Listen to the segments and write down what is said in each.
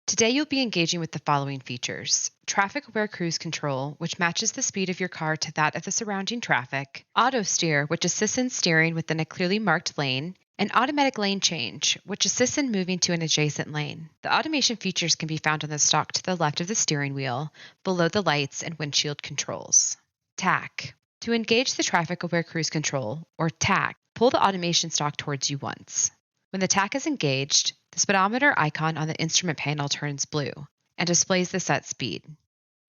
Today, you'll be engaging with the following features: traffic aware cruise control, which matches the speed of your car to that of the surrounding traffic, auto steer, which assists in steering within a clearly marked lane, and automatic lane change, which assists in moving to an adjacent lane. The automation features can be found on the stalk to the left of the steering wheel, below the lights and windshield controls. TAC. To engage the traffic aware cruise control, or TAC, pull the automation stalk towards you once. When the TAC is engaged, the speedometer icon on the instrument panel turns blue and displays the set speed.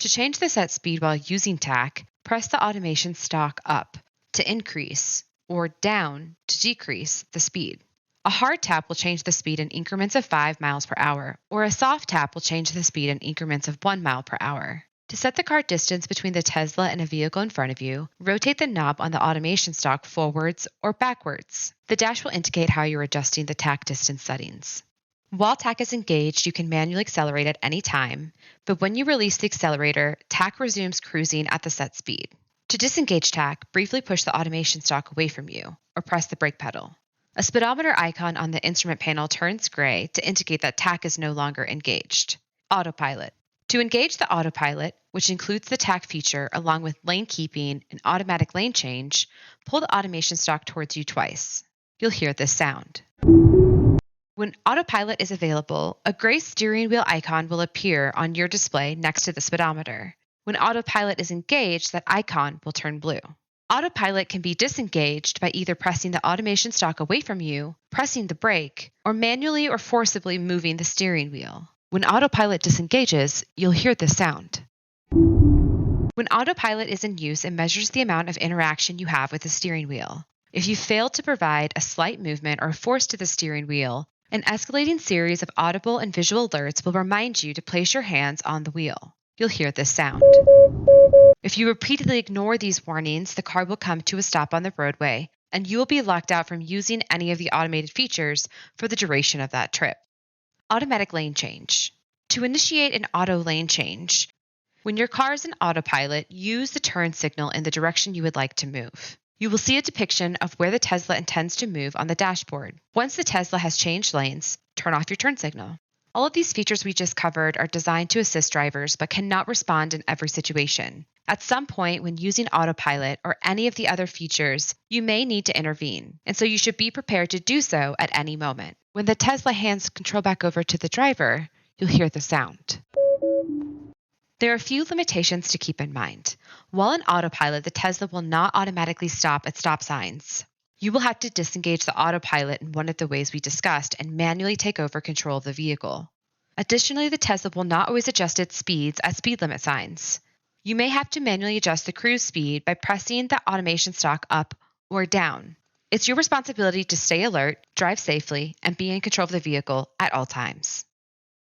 To change the set speed while using TAC, press the automation stalk up to increase or down to decrease the speed. A hard tap will change the speed in increments of 5 miles per hour, or a soft tap will change the speed in increments of 1 mile per hour. To set the car distance between the Tesla and a vehicle in front of you, rotate the knob on the automation stalk forwards or backwards. The dash will indicate how you're adjusting the TAC distance settings. While TAC is engaged, you can manually accelerate at any time, but when you release the accelerator, TAC resumes cruising at the set speed. To disengage TAC, briefly push the automation stalk away from you, or press the brake pedal. A speedometer icon on the instrument panel turns gray to indicate that TAC is no longer engaged. Autopilot. To engage the autopilot, which includes the TAC feature along with lane keeping and automatic lane change, pull the automation stalk towards you twice. You'll hear this sound. When autopilot is available, a gray steering wheel icon will appear on your display next to the speedometer. When autopilot is engaged, that icon will turn blue. Autopilot can be disengaged by either pressing the automation stalk away from you, pressing the brake, or manually or forcibly moving the steering wheel. When autopilot disengages, you'll hear this sound. When autopilot is in use, it measures the amount of interaction you have with the steering wheel. If you fail to provide a slight movement or force to the steering wheel, an escalating series of audible and visual alerts will remind you to place your hands on the wheel. You'll hear this sound. If you repeatedly ignore these warnings, the car will come to a stop on the roadway, and you will be locked out from using any of the automated features for the duration of that trip. Automatic lane change. To initiate an auto lane change, when your car is in autopilot, use the turn signal in the direction you would like to move. You will see a depiction of where the Tesla intends to move on the dashboard. Once the Tesla has changed lanes, turn off your turn signal. All of these features we just covered are designed to assist drivers but cannot respond in every situation. At some point when using autopilot or any of the other features, you may need to intervene, and so you should be prepared to do so at any moment. When the Tesla hands control back over to the driver, you'll hear the sound. There are a few limitations to keep in mind. While in autopilot, the Tesla will not automatically stop at stop signs. You will have to disengage the autopilot in one of the ways we discussed and manually take over control of the vehicle. Additionally, the Tesla will not always adjust its speeds at speed limit signs. You may have to manually adjust the cruise speed by pressing the automation stalk up or down. It's your responsibility to stay alert, drive safely, and be in control of the vehicle at all times.